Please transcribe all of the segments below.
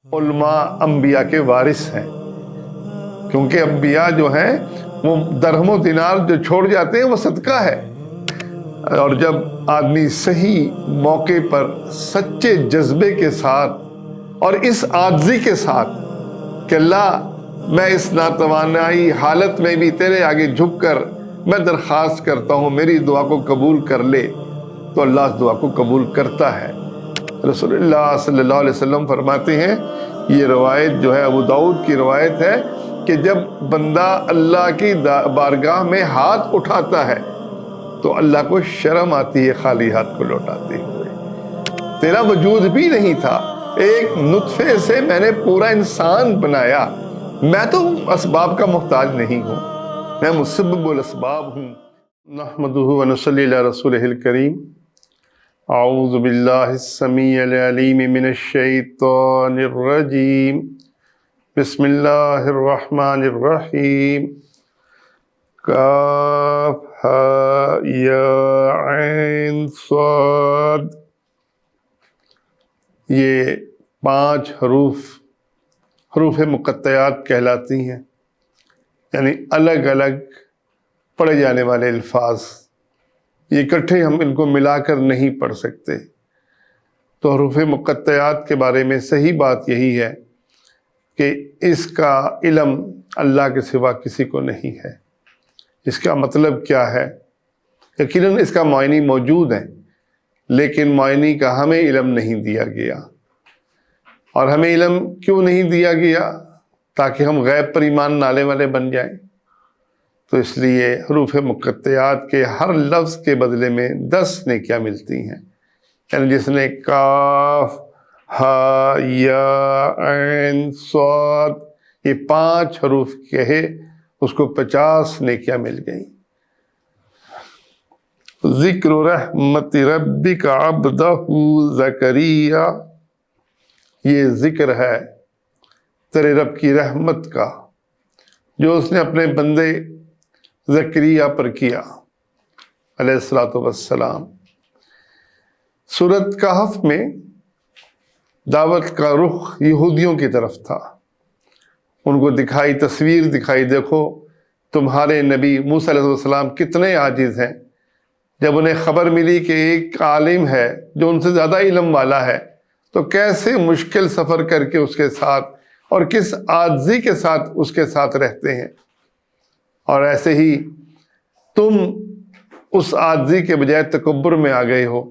علماء انبیاء کے وارث ہیں، کیونکہ انبیاء جو ہیں وہ درہم و دینار جو چھوڑ جاتے ہیں وہ صدقہ ہے۔ اور جب آدمی صحیح موقع پر سچے جذبے کے ساتھ اور اس عاجزی کے ساتھ کہ اللہ میں اس ناتوانائی حالت میں بھی تیرے آگے جھک کر میں درخواست کرتا ہوں میری دعا کو قبول کر لے، تو اللہ اس دعا کو قبول کرتا ہے۔ رسول اللہ صلی اللہ علیہ وسلم فرماتے ہیں، یہ روایت جو ہے ابو داؤد کی روایت ہے، کہ جب بندہ اللہ کی بارگاہ میں ہاتھ اٹھاتا ہے تو اللہ کو شرم آتی ہے خالی ہاتھ کو لوٹاتے ہوئے۔ تیرا وجود بھی نہیں تھا، ایک نطفے سے میں نے پورا انسان بنایا، میں تو اسباب کا محتاج نہیں ہوں، میں مسبب الاسباب ہوں۔ نحمدہ ونصلی علی رسولہ الکریم۔ اعوذ باللہ السمیع العلیم من الشیطان الرجیم، بسم اللہ الرحمن الرحیم۔ کاف ہا یا عین صاد، یہ 5 حروف مقطعات کہلاتی ہیں، یعنی الگ الگ پڑھے جانے والے الفاظ، یہ اکٹھے ہم ان کو ملا کر نہیں پڑھ سکتے۔ تو حروف مقطعات کے بارے میں صحیح بات یہی ہے کہ اس کا علم اللہ کے سوا کسی کو نہیں ہے۔ اس کا مطلب کیا ہے؟ یقیناً اس کا معنی موجود ہے، لیکن معنی کا ہمیں علم نہیں دیا گیا۔ اور ہمیں علم کیوں نہیں دیا گیا؟ تاکہ ہم غیب پر ایمان نالے والے بن جائیں۔ تو اس لیے حروف مقطعات کے ہر لفظ کے بدلے میں 10 نیکیاں ملتی ہیں، یعنی جس نے کاف ہا یا عین صاد یہ 5 حروف کہے اس کو 50 نیکیاں مل گئیں۔ ذکر رحمت ربک عبدہ زکریا، یہ ذکر ہے تیرے رب کی رحمت کا جو اس نے اپنے بندے زکریا پر کیا علیہ الصلوۃ والسلام۔ سورۃ کہف میں دعوت کا رخ یہودیوں کی طرف تھا، ان کو تصویر دکھائی، دیکھو تمہارے نبی موسیٰ علیہ السلام کتنے عاجز ہیں۔ جب انہیں خبر ملی کہ ایک عالم ہے جو ان سے زیادہ علم والا ہے، تو کیسے مشکل سفر کر کے اس کے ساتھ اور کس عاجزی کے ساتھ اس کے ساتھ رہتے ہیں۔ اور ایسے ہی تم اس عاجزی کے بجائے تکبر میں آ گئے ہو۔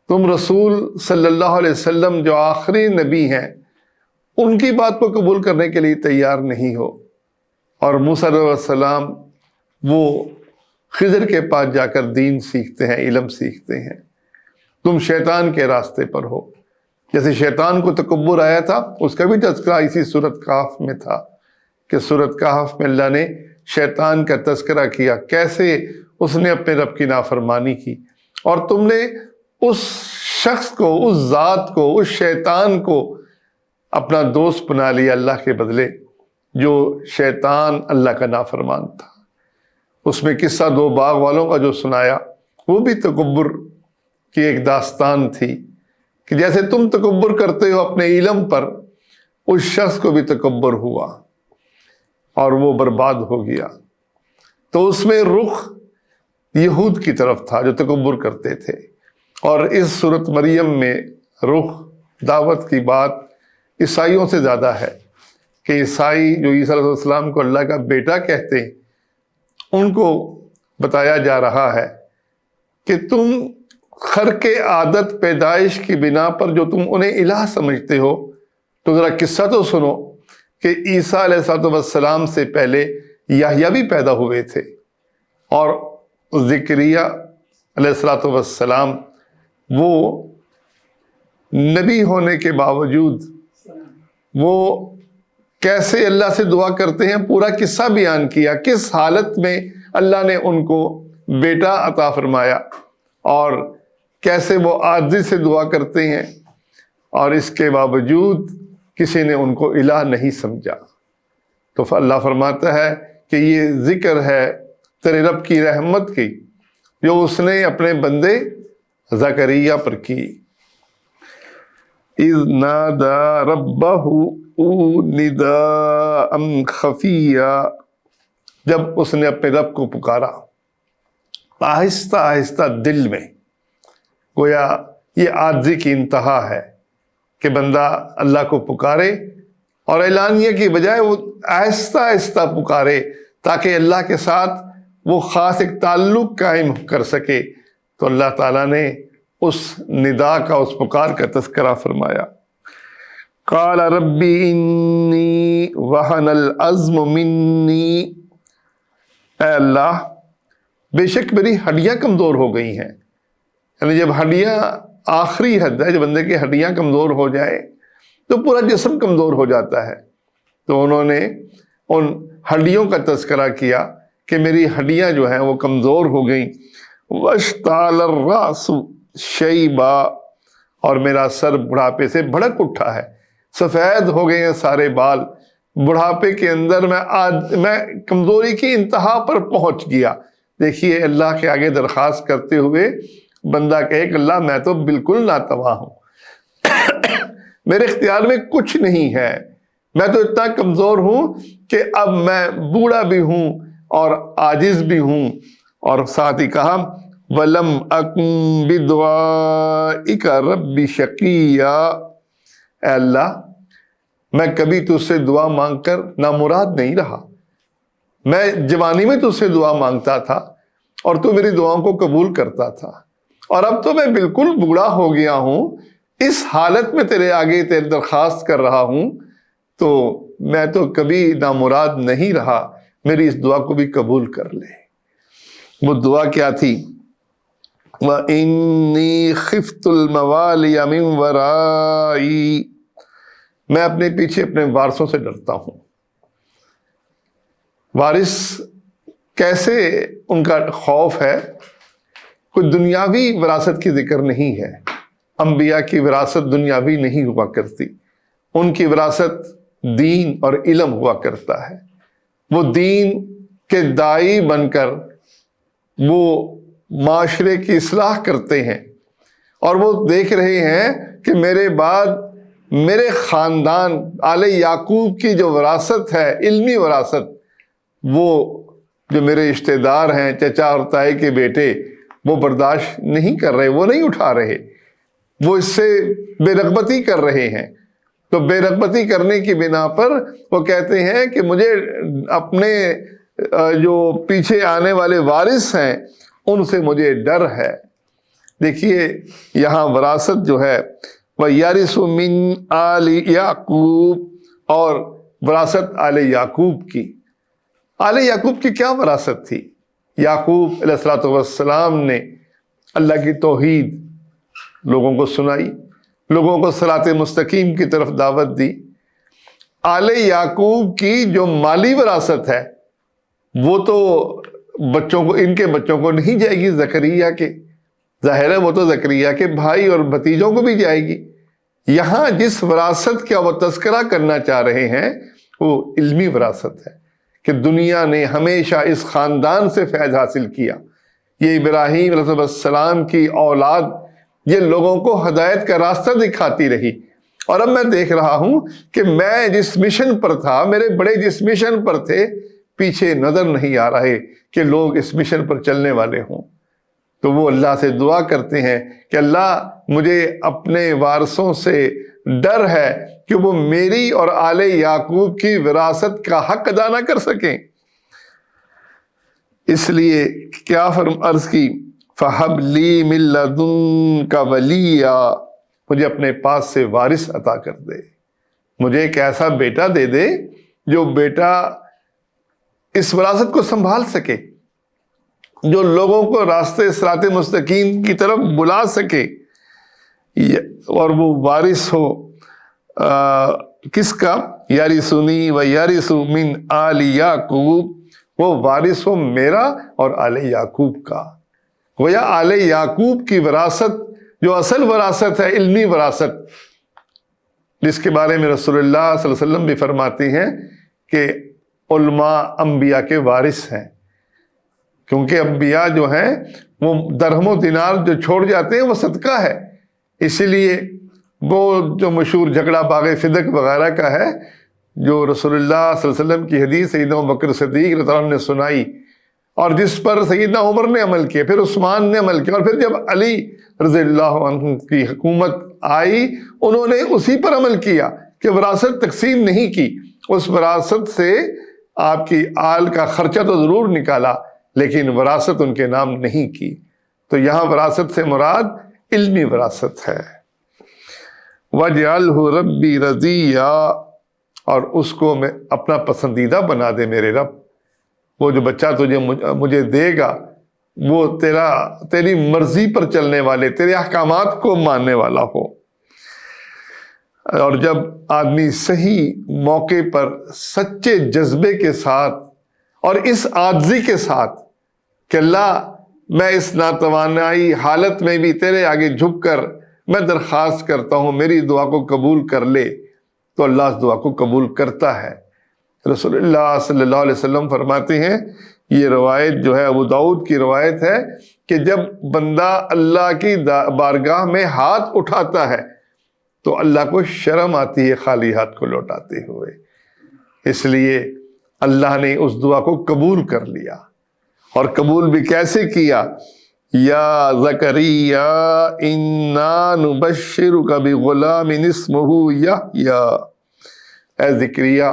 تم رسول صلی اللہ علیہ وسلم جو آخری نبی ہیں ان کی بات کو قبول کرنے کے لیے تیار نہیں ہو، اور موسیٰ علیہ السلام وہ خضر کے پاس جا کر دین سیکھتے ہیں، علم سیکھتے ہیں۔ تم شیطان کے راستے پر ہو۔ جیسے شیطان کو تکبر آیا تھا، اس کا بھی تذکرہ اسی سورۃ کہف میں تھا، کہ سورۃ کہف میں اللہ نے شیطان کا تذکرہ کیا، کیسے اس نے اپنے رب کی نافرمانی کی، اور تم نے اس شخص کو، اس ذات کو، اس شیطان کو اپنا دوست بنا لیا اللہ کے بدلے، جو شیطان اللہ کا نافرمان تھا۔ اس میں قصہ 2 باغ والوں کا جو سنایا، وہ بھی تکبر کی ایک داستان تھی، کہ جیسے تم تکبر کرتے ہو اپنے علم پر، اس شخص کو بھی تکبر ہوا اور وہ برباد ہو گیا۔ تو اس میں رخ یہود کی طرف تھا جو تکبر کرتے تھے، اور اس سورۃ مریم میں رخ دعوت کی بات عیسائیوں سے زیادہ ہے، کہ عیسائی جو عیسیٰ علیہ السلام کو اللہ کا بیٹا کہتے ہیں، ان کو بتایا جا رہا ہے کہ تم خرق عادت پیدائش کی بنا پر جو تم انہیں الہ سمجھتے ہو، تو ذرا قصہ تو سنو کہ عیسیٰ علیہ السلام سے پہلے یحییٰ بھی پیدا ہوئے تھے، اور زکریا علیہ السلام وہ نبی ہونے کے باوجود وہ کیسے اللہ سے دعا کرتے ہیں، پورا قصہ بیان کیا، کس حالت میں اللہ نے ان کو بیٹا عطا فرمایا، اور کیسے وہ عاجزی سے دعا کرتے ہیں، اور اس کے باوجود کسی نے ان کو الہ نہیں سمجھا۔ تو اللہ فرماتا ہے کہ یہ ذکر ہے تیرے رب کی رحمت کی جو اس نے اپنے بندے زکریا پر کی۔ اذ نادى ربه نداء خفیا، جب اس نے اپنے رب کو پکارا آہستہ آہستہ دل میں. گویا یہ عاجزی کی انتہا ہے کہ بندہ اللہ کو پکارے اور اعلانیہ کی بجائے وہ آہستہ آہستہ پکارے تاکہ اللہ کے ساتھ وہ خاص ایک تعلق قائم کر سکے. تو اللہ تعالیٰ نے اس ندا کا، اس پکار کا تذکرہ فرمایا. قال ربی انی وہن العظم منی، اے اللہ بے شک میری ہڈیاں کمزور ہو گئی ہیں. یعنی جب ہڈیاں آخری حد ہے، جب بندے کی ہڈیاں کمزور ہو جائے تو پورا جسم کمزور ہو جاتا ہے. تو انہوں نے ان ہڈیوں کا تذکرہ کیا کہ میری ہڈیاں جو ہیں وہ کمزور ہو گئیں. واشتعل الراس شیبا، اور میرا سر بڑھاپے سے بھڑک اٹھا ہے، سفید ہو گئے ہیں سارے بال. بڑھاپے کے اندر میں کمزوری کی انتہا پر پہنچ گیا. دیکھیے اللہ کے آگے درخواست کرتے ہوئے بندہ کہے کہ اللہ میں تو بالکل ناتواں ہوں، میرے اختیار میں کچھ نہیں ہے، میں تو اتنا کمزور ہوں کہ اب میں بوڑھا بھی ہوں اور عاجز بھی ہوں. اور ساتھ ہی کہا وَلَمْ أَكُنْ بِدُعَائِكَ رَبِّ شَقِيًّا، اے اللہ میں کبھی تجھ سے دعا مانگ کر نامراد نہیں رہا. میں جوانی میں تجھ سے دعا مانگتا تھا اور تو میری دعاؤں کو قبول کرتا تھا، اور اب تو میں بالکل بوڑھا ہو گیا ہوں، اس حالت میں تیرے آگے تیری درخواست کر رہا ہوں، تو میں تو کبھی نامراد نہیں رہا، میری اس دعا کو بھی قبول کر لے. وہ دعا کیا تھی؟ وَإِنِّي خِفْتُ الْمَوَالِيَ مِنْ وَرَائِي، میں اپنے پیچھے اپنے وارثوں سے ڈرتا ہوں. وارث کیسے ان کا خوف ہے؟ کوئی دنیاوی وراثت کی ذکر نہیں ہے. انبیاء کی وراثت دنیاوی نہیں ہوا کرتی، ان کی وراثت دین اور علم ہوا کرتا ہے. وہ دین کے داعی بن کر وہ معاشرے کی اصلاح کرتے ہیں، اور وہ دیکھ رہے ہیں کہ میرے بعد میرے خاندان آل یعقوب کی جو وراثت ہے، علمی وراثت، وہ جو میرے رشتہ دار ہیں، چچا اور تائی کے بیٹے، وہ برداشت نہیں کر رہے، وہ نہیں اٹھا رہے، وہ اس سے بے رغبتی کر رہے ہیں. تو بے رغبتی کرنے کی بنا پر وہ کہتے ہیں کہ مجھے اپنے جو پیچھے آنے والے وارث ہیں ان سے مجھے ڈر ہے. دیکھیے یہاں وراثت جو ہے وہ یارث من آل یعقوب، اور وراثت آل یعقوب کی. آل یعقوب کی کیا وراثت تھی؟ یعقوب علیہ السلام نے اللہ کی توحید لوگوں کو سنائی، لوگوں کو صراط مستقیم کی طرف دعوت دی. آل یعقوب کی جو مالی وراثت ہے وہ تو بچوں کو، ان کے بچوں کو نہیں جائے گی، زکریا کے، ظاہر ہے وہ تو زکریا کے بھائی اور بھتیجوں کو بھی جائے گی. یہاں جس وراثت کا وہ تذکرہ کرنا چاہ رہے ہیں وہ علمی وراثت ہے کہ دنیا نے ہمیشہ اس خاندان سے فیض حاصل کیا. یہ ابراہیم علیہ السلام کی اولاد یہ لوگوں کو ہدایت کا راستہ دکھاتی رہی. اور اب میں دیکھ رہا ہوں کہ میں جس مشن پر تھا، میرے بڑے جس مشن پر تھے، پیچھے نظر نہیں آ رہے کہ لوگ اس مشن پر چلنے والے ہوں. تو وہ اللہ سے دعا کرتے ہیں کہ اللہ مجھے اپنے وارثوں سے ڈر ہے کہ وہ میری اور آل یعقوب کی وراثت کا حق ادا نہ کر سکیں. اس لیے کیا عرض کی، فَحَبْ لِي مِن لَّدُنْكَ وَلِيًّا، مجھے اپنے پاس سے وارث عطا کر دے، مجھے ایک ایسا بیٹا دے دے جو بیٹا اس وراثت کو سنبھال سکے، جو لوگوں کو راستے صراط مستقیم کی طرف بلا سکے، اور وہ وارث ہو کس کا؟ یارثنی و یارث من آل یعقوب، وہ وارث ہو میرا اور آل یعقوب کا. گویا آل یعقوب کی وراثت جو اصل وراثت ہے، علمی وراثت، جس کے بارے میں رسول اللہ صلی اللہ علیہ وسلم بھی فرماتے ہیں کہ علماء انبیاء کے وارث ہیں، کیونکہ انبیاء جو ہیں وہ درہم و دینار جو چھوڑ جاتے ہیں وہ صدقہ ہے. اسی لیے وہ جو مشہور جھگڑا باغ صدق وغیرہ کا ہے، جو رسول اللہ صلی اللہ علیہ وسلم کی حدیث سیدنا ابوبکر صدیق رضی اللہ عنہ نے سنائی، اور جس پر سیدنا عمر نے عمل کیا، پھر عثمان نے عمل کیا، اور پھر جب علی رضی اللہ عنہ کی حکومت آئی انہوں نے اسی پر عمل کیا کہ وراثت تقسیم نہیں کی۔ اس وراثت سے آپ کی آل کا خرچہ تو ضرور نکالا لیکن وراثت ان کے نام نہیں کی۔ تو یہاں وراثت سے مراد علمی وراثت ہے۔ وَجْعَلْهُ رَبِّي رَضِيًّا، اور اس کو میں اپنا پسندیدہ بنا دے میرے رب۔ وہ جو بچہ تجھے مجھے دے گا وہ تیری مرضی پر چلنے والے، تیرے احکامات کو ماننے والا ہو۔ اور جب آدمی صحیح موقع پر سچے جذبے کے ساتھ اور اس عاجزی کے ساتھ کہ اللہ میں اس ناتوانائی حالت میں بھی تیرے آگے جھک کر میں درخواست کرتا ہوں میری دعا کو قبول کر لے، تو اللہ اس دعا کو قبول کرتا ہے۔ رسول اللہ صلی اللہ علیہ وسلم فرماتے ہیں، یہ روایت جو ہے ابو داؤد کی روایت ہے، کہ جب بندہ اللہ کی بارگاہ میں ہاتھ اٹھاتا ہے تو اللہ کو شرم آتی ہے خالی ہاتھ کو لوٹاتے ہوئے، اس لیے اللہ نے اس دعا کو قبول کر لیا۔ اور قبول بھی کیسے کیا؟ یا زکریا انا نبشرک بغلام اسمہ یحییٰ، اے زکریا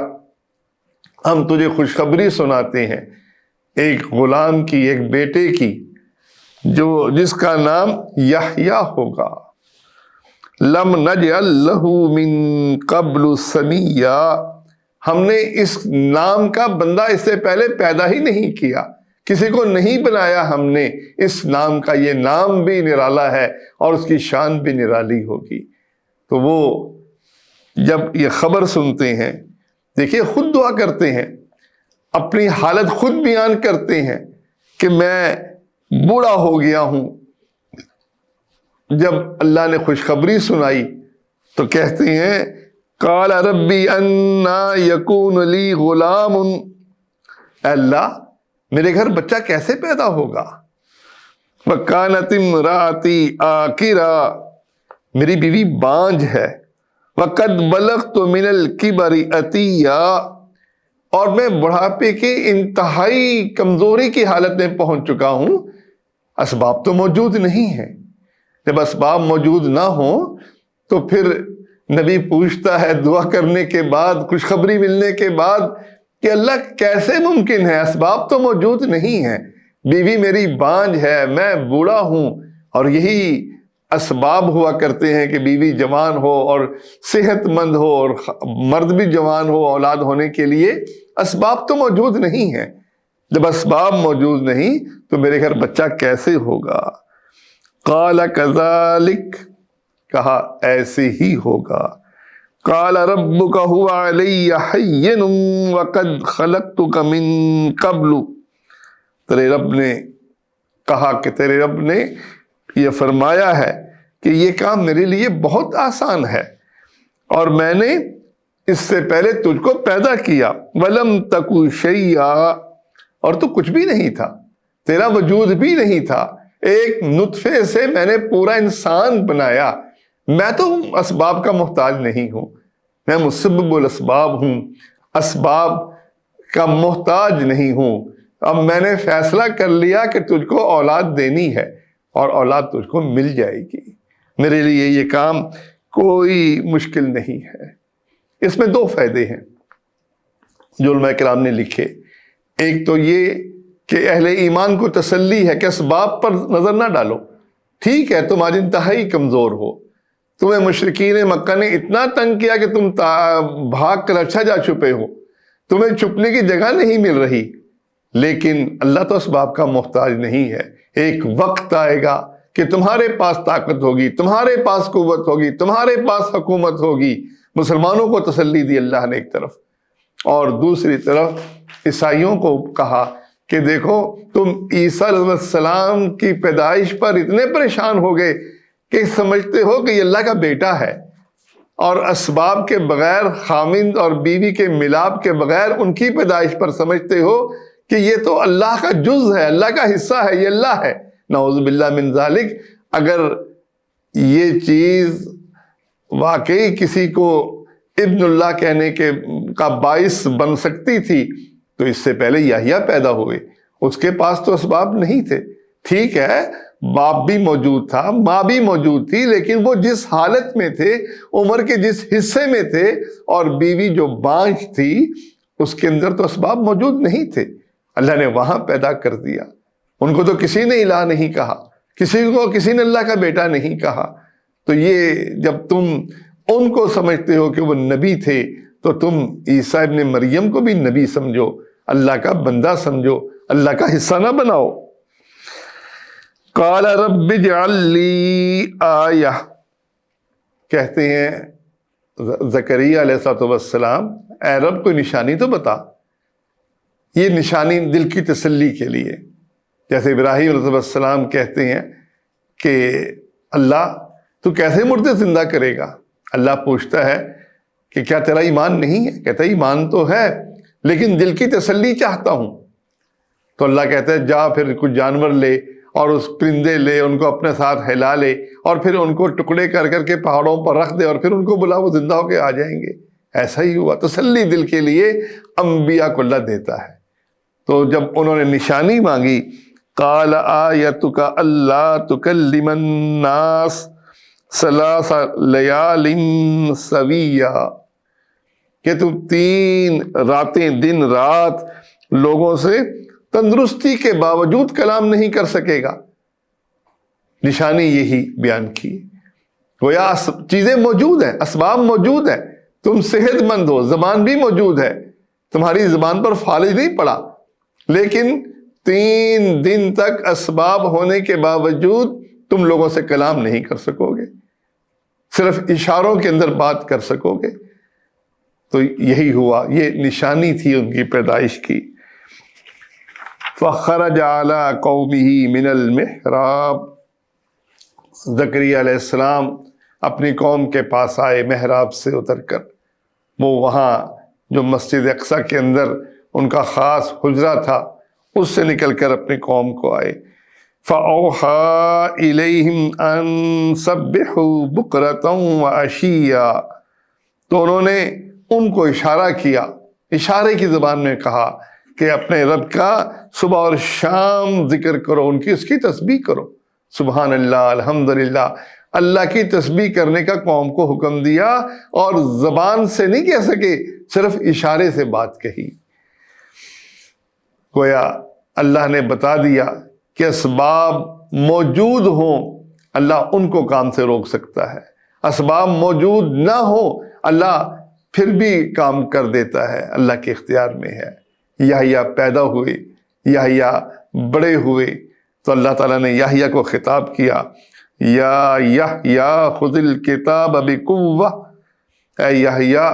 ہم تجھے خوشخبری سناتے ہیں ایک غلام کی، ایک بیٹے کی، جس کا نام یحییٰ ہوگا۔ لم نجعل لہ من قبل سمیہ، ہم نے اس نام کا بندہ اس سے پہلے پیدا ہی نہیں کیا، کسی کو نہیں بنایا ہم نے اس نام کا۔ یہ نام بھی نرالا ہے اور اس کی شان بھی نرالی ہوگی۔ تو وہ جب یہ خبر سنتے ہیں، دیکھیے خود دعا کرتے ہیں، اپنی حالت خود بیان کرتے ہیں کہ میں بوڑھا ہو گیا ہوں۔ جب اللہ نے خوشخبری سنائی تو کہتے ہیں قال ربی انا یکون لی غلام، اے اللہ میرے گھر بچہ کیسے پیدا ہوگا؟ وکانت امراتی عاقرا، میری بیوی بانجھ ہے۔ وقد بلغت من الکبر عتیا، اور میں بڑھاپے کے انتہائی کمزوری کی حالت میں پہنچ چکا ہوں۔ اسباب تو موجود نہیں ہیں، جب اسباب موجود نہ ہوں تو پھر نبی پوچھتا ہے دعا کرنے کے بعد، خوشخبری ملنے کے بعد کہ اللہ کیسے ممکن ہے، اسباب تو موجود نہیں ہیں، بیوی میری بانجھ ہے، میں بوڑھا ہوں۔ اور یہی اسباب ہوا کرتے ہیں کہ بیوی جوان ہو اور صحت مند ہو اور مرد بھی جوان ہو اولاد ہونے کے لیے۔ اسباب تو موجود نہیں ہیں، جب اسباب موجود نہیں تو میرے گھر بچہ کیسے ہوگا؟ قال کذالک، کہا ایسے ہی ہوگا۔ قال ربک هو علی حین وقد خلقتک من قبل، تیرے رب نے کہا کہ تیرے رب نے یہ فرمایا ہے کہ یہ کام میرے لیے بہت آسان ہے اور میں نے اس سے پہلے تجھ کو پیدا کیا۔ ولم تک شیئا، اور تو کچھ بھی نہیں تھا، تیرا وجود بھی نہیں تھا، ایک نطفے سے میں نے پورا انسان بنایا۔ میں تو اسباب کا محتاج نہیں ہوں، میں مسبب الاسباب ہوں، اسباب کا محتاج نہیں ہوں۔ اب میں نے فیصلہ کر لیا کہ تجھ کو اولاد دینی ہے اور اولاد تجھ کو مل جائے گی۔ میرے لیے یہ کام کوئی مشکل نہیں ہے۔ اس میں دو فائدے ہیں جو علماء کرام نے لکھے۔ ایک تو یہ کہ اہل ایمان کو تسلی ہے کہ اسباب پر نظر نہ ڈالو، ٹھیک ہے تم آج انتہائی کمزور ہو، تمہیں مشرکین مکہ نے اتنا تنگ کیا کہ تم بھاگ کر اچھا جا چھپے ہو، تمہیں چھپنے کی جگہ نہیں مل رہی، لیکن اللہ تو اسباب کا محتاج نہیں ہے۔ ایک وقت آئے گا کہ تمہارے پاس طاقت ہوگی، تمہارے پاس قوت ہوگی، تمہارے پاس حکومت ہوگی۔ مسلمانوں کو تسلی دی اللہ نے ایک طرف، اور دوسری طرف عیسائیوں کو کہا کہ دیکھو تم عیسیٰ علیہ السلام کی پیدائش پر اتنے پریشان ہو گئے کہ سمجھتے ہو کہ یہ اللہ کا بیٹا ہے، اور اسباب کے بغیر، خامند اور بیوی کے ملاپ کے بغیر ان کی پیدائش پر سمجھتے ہو کہ یہ تو اللہ کا جز ہے، اللہ کا حصہ ہے، یہ اللہ ہے۔ نعوذ باللہ من ذالک۔ اگر یہ چیز واقعی کسی کو ابن اللہ کہنے کا باعث بن سکتی تھی تو اس سے پہلے یحییٰ پیدا ہوئے. اس کے پاس تو اسباب نہیں تھے. ٹھیک ہے، باپ بھی موجود تھا، ماں بھی موجود تھی، لیکن وہ جس حالت میں تھے، عمر کے جس حصے میں تھے، اور بیوی جو بانجھ تھی اس کے اندر تو اسباب موجود نہیں تھے. اللہ نے وہاں پیدا کر دیا. ان کو تو کسی نے الہ نہیں کہا، کسی نے اللہ کا بیٹا نہیں کہا. تو یہ جب تم ان کو سمجھتے ہو کہ وہ نبی تھے تو تم عیسیٰ ابن مریم کو بھی نبی سمجھو، اللہ کا بندہ سمجھو، اللہ کا حصہ نہ بناؤ. قال رب اجعل لی آیہ، کہتے ہیں زکریا علیہ السلام، اے رب کوئی نشانی تو بتا. یہ نشانی دل کی تسلی کے لیے، جیسے ابراہیم علیہ السلام کہتے ہیں کہ اللہ تو کیسے مردے زندہ کرے گا. اللہ پوچھتا ہے کہ کیا تیرا ایمان نہیں ہے؟ کہتا ہے ایمان تو ہے لیکن دل کی تسلی چاہتا ہوں. تو اللہ کہتا ہے جا پھر کچھ جانور لے اور اس پرندے لے، ان کو اپنے ساتھ ہلا لے اور پھر ان کو ٹکڑے کر کر کے پہاڑوں پر رکھ دے اور پھر ان کو بلا، وہ زندہ ہو کے آ جائیں گے. ایسا ہی ہوا. تسلی دل کے لیے انبیاء کو اللہ دیتا ہے. تو جب انہوں نے نشانی مانگی، قال آیتک اللہ تکلم الناس ثلاث لیال سویا، کہ تم 3 راتیں دن رات لوگوں سے تندرستی کے باوجود کلام نہیں کر سکے گا. نشانی یہی بیان کی. گویا چیزیں موجود ہیں، اسباب موجود ہیں، تم صحت مند ہو، زبان بھی موجود ہے، تمہاری زبان پر فالج نہیں پڑا، لیکن 3 دن تک اسباب ہونے کے باوجود تم لوگوں سے کلام نہیں کر سکو گے، صرف اشاروں کے اندر بات کر سکو گے. تو یہی ہوا، یہ نشانی تھی ان کی پیدائش کی. فخرج علی قومہ من المحراب، زکریا علیہ السلام اپنی قوم کے پاس آئے محراب سے اتر کر. وہ وہاں جو مسجد اقصی کے اندر ان کا خاص حجرہ تھا اس سے نکل کر اپنی قوم کو آئے. فَأَوْحَىٰ إِلَيْهِمْ أَن سَبِّحُوا بُكْرَةً وَعَشِيًّا، تو انہوں نے ان کو اشارہ کیا، اشارے کی زبان میں کہا کہ اپنے رب کا صبح اور شام ذکر کرو، اس کی تسبیح کرو. سبحان اللہ، الحمدللہ، اللہ کی تسبیح کرنے کا قوم کو حکم دیا، اور زبان سے نہیں کہہ سکے، صرف اشارے سے بات کہی. گویا اللہ نے بتا دیا کہ اسباب موجود ہوں اللہ ان کو کام سے روک سکتا ہے، اسباب موجود نہ ہو اللہ پھر بھی کام کر دیتا ہے، اللہ کے اختیار میں ہے. یحییٰ پیدا ہوئے، یحییٰ بڑے ہوئے تو اللہ تعالیٰ نے یحییٰ کو خطاب کیا، یا یحییٰ خذ الکتاب بقوہ، اے یحییٰ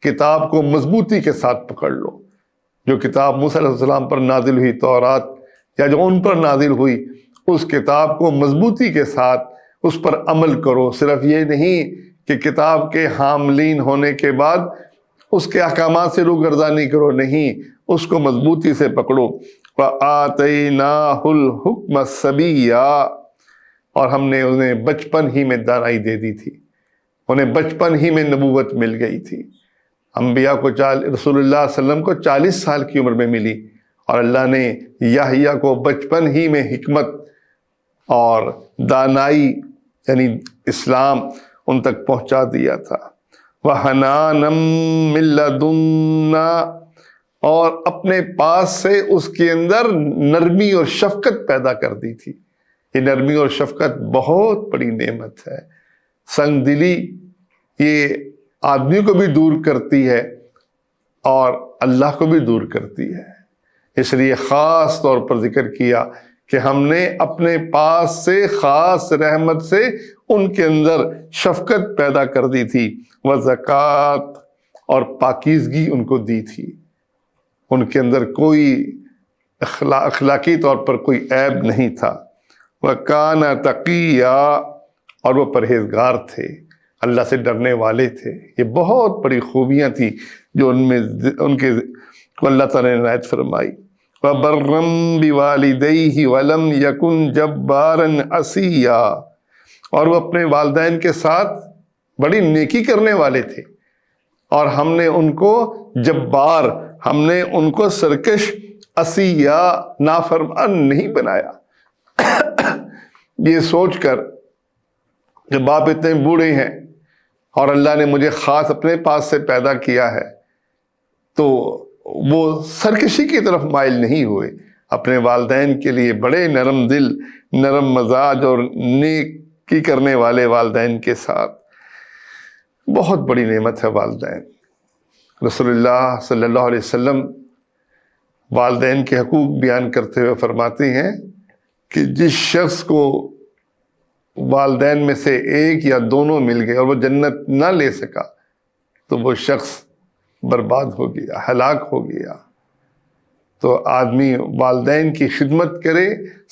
کتاب کو مضبوطی کے ساتھ پکڑ لو. جو کتاب موسیٰ علیہ السلام پر نازل ہوئی، تورات، یا جو ان پر نازل ہوئی، اس کتاب کو مضبوطی کے ساتھ اس پر عمل کرو. صرف یہ نہیں کہ کتاب کے حاملین ہونے کے بعد اس کے احکامات سے روگردانی کرو، نہیں، اس کو مضبوطی سے پکڑو. وَآتَيْنَاهُ الْحُكْمَ صَبِيًّا، اور ہم نے انہیں بچپن ہی میں دانائی دے دی تھی، انہیں بچپن ہی میں نبوت مل گئی تھی. انبیاء کو رسول اللہ صلی اللہ علیہ وسلم کو 40 سال کی عمر میں ملی، اور اللہ نے یحییٰ کو بچپن ہی میں حکمت اور دانائی یعنی اسلام ان تک پہنچا دیا تھا. وَحَنَانًا مِن لَّدُنَّا، اور اپنے پاس سے اس کے اندر نرمی اور شفقت پیدا کر دی تھی. یہ نرمی اور شفقت بہت بڑی نعمت ہے. سنگ دلی یہ آدمی کو بھی دور کرتی ہے اور اللہ کو بھی دور کرتی ہے. اس لیے خاص طور پر ذکر کیا کہ ہم نے اپنے پاس سے خاص رحمت سے ان کے اندر شفقت پیدا کر دی تھی. وزکات، اور پاکیزگی ان کو دی تھی. ان کے اندر کوئی اخلاقی طور پر کوئی عیب نہیں تھا. وَكَانَ تَقِيًّا، اور وہ پرہیزگار تھے، اللہ سے ڈرنے والے تھے. یہ بہت بڑی خوبیاں تھیں جو ان کے اللہ تعالیٰ نے عنایت فرمائی. وَبَرًّا بِوَالِدَيْهِ وَلَمْ يَكُنْ جَبَّارًا عَصِيًّا، اور وہ اپنے والدین کے ساتھ بڑی نیکی کرنے والے تھے، اور ہم نے ان کو جبار، ہم نے ان کو سرکش، عصی یا نافرمان نہیں بنایا۔ یہ سوچ کر کہ باپ اتنے بوڑھے ہیں اور اللہ نے مجھے خاص اپنے پاس سے پیدا کیا ہے، تو وہ سرکشی کی طرف مائل نہیں ہوئے، اپنے والدین کے لیے بڑے نرم دل، نرم مزاج اور نیکی کرنے والے والدین کے ساتھ۔ بہت بڑی نعمت ہے والدین۔ رسول اللہ صلی اللہ علیہ وسلم والدین کے حقوق بیان کرتے ہوئے فرماتے ہیں کہ جس شخص کو والدین میں سے ایک یا دونوں مل گئے اور وہ جنت نہ لے سکا تو وہ شخص برباد ہو گیا، ہلاک ہو گیا۔ تو آدمی والدین کی خدمت کرے۔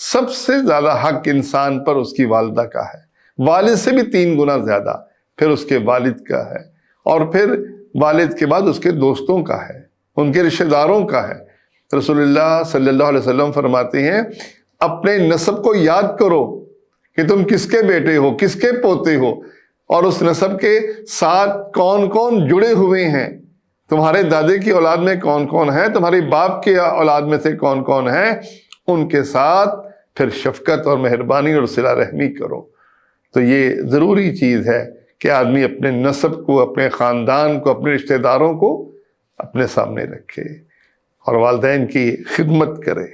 سب سے زیادہ حق انسان پر اس کی والدہ کا ہے، والد سے بھی 3 گنا زیادہ، پھر اس کے والد کا ہے، اور پھر والد کے بعد اس کے دوستوں کا ہے، ان کے رشتہ داروں کا ہے۔ رسول اللہ صلی اللہ علیہ وسلم فرماتے ہیں اپنے نسب کو یاد کرو کہ تم کس کے بیٹے ہو، کس کے پوتے ہو، اور اس نسب کے ساتھ کون کون جڑے ہوئے ہیں، تمہارے دادے کی اولاد میں کون کون ہے، تمہاری باپ کی اولاد میں سے کون کون ہے، ان کے ساتھ پھر شفقت اور مہربانی اور صلہ رحمی کرو۔ تو یہ ضروری چیز ہے کہ آدمی اپنے نسب کو، اپنے خاندان کو، اپنے رشتہ داروں کو اپنے سامنے رکھے اور والدین کی خدمت کرے۔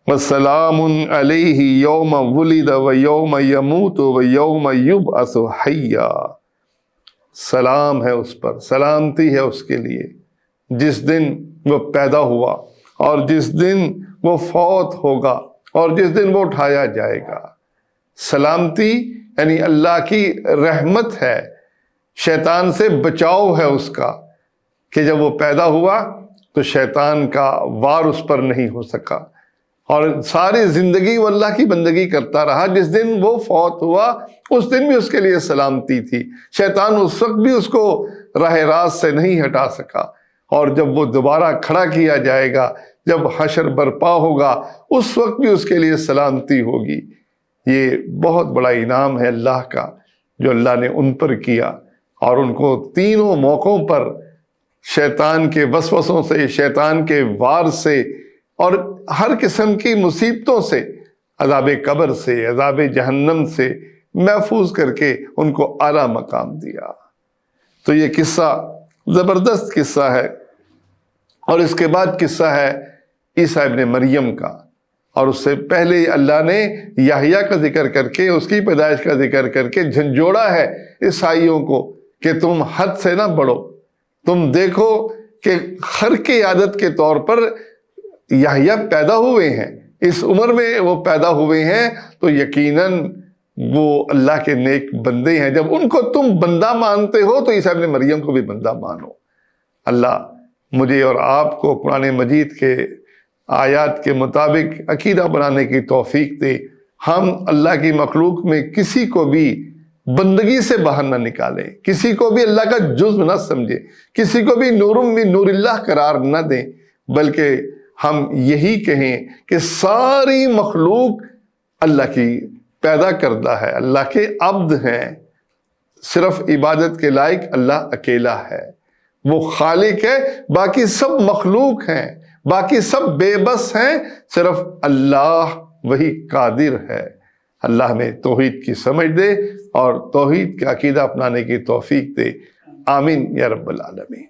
وَسَلَامٌ عَلَيْهِ يَوْمَ وُلِدَ وَيَوْمَ يَمُوتُ وَيَوْمَ يُبْعَثُ حَيًّا۔ سلام ہے اس پر، سلامتی ہے اس کے لیے جس دن وہ پیدا ہوا اور جس دن وہ فوت ہوگا اور جس دن وہ اٹھایا جائے گا۔ سلامتی یعنی اللہ کی رحمت ہے، شیطان سے بچاؤ ہے اس کا، کہ جب وہ پیدا ہوا تو شیطان کا وار اس پر نہیں ہو سکا، اور ساری زندگی وہ اللہ کی بندگی کرتا رہا۔ جس دن وہ فوت ہوا اس دن بھی اس کے لیے سلامتی تھی، شیطان اس وقت بھی اس کو راہ راست سے نہیں ہٹا سکا، اور جب وہ دوبارہ کھڑا کیا جائے گا، جب حشر برپا ہوگا، اس وقت بھی اس کے لیے سلامتی ہوگی۔ یہ بہت بڑا انعام ہے اللہ کا جو اللہ نے ان پر کیا، اور ان کو تینوں موقعوں پر شیطان کے وسوسوں سے، شیطان کے وار سے، اور ہر قسم کی مصیبتوں سے، عذاب قبر سے، عذاب جہنم سے محفوظ کر کے ان کو اعلیٰ مقام دیا۔ تو یہ قصہ زبردست قصہ ہے۔ اور اس کے بعد قصہ ہے عیسیٰ ابن مریم کا، اور اس سے پہلے اللہ نے یحییٰ کا ذکر کر کے، اس کی پیدائش کا ذکر کر کے جھنجھوڑا ہے عیسائیوں کو کہ تم حد سے نہ بڑھو۔ تم دیکھو کہ خرق عادت کے طور پر یحییٰ پیدا ہوئے ہیں، اس عمر میں وہ پیدا ہوئے ہیں، تو یقیناً وہ اللہ کے نیک بندے ہیں۔ جب ان کو تم بندہ مانتے ہو تو عیسیٰ ابن مریم کو بھی بندہ مانو۔ اللہ مجھے اور آپ کو قرآن مجید کے آیات کے مطابق عقیدہ بنانے کی توفیق دے۔ ہم اللہ کی مخلوق میں کسی کو بھی بندگی سے باہر نہ نکالیں، کسی کو بھی اللہ کا جزو نہ سمجھیں، کسی کو بھی نور من نور اللہ قرار نہ دیں، بلکہ ہم یہی کہیں کہ ساری مخلوق اللہ کی پیدا کردہ ہے، اللہ کے عبد ہیں، صرف عبادت کے لائق اللہ اکیلا ہے، وہ خالق ہے، باقی سب مخلوق ہیں، باقی سب بے بس ہیں، صرف اللہ وہی قادر ہے۔ اللہ ہمیں توحید کی سمجھ دے اور توحید کا عقیدہ اپنانے کی توفیق دے۔ آمین یا رب العالمین۔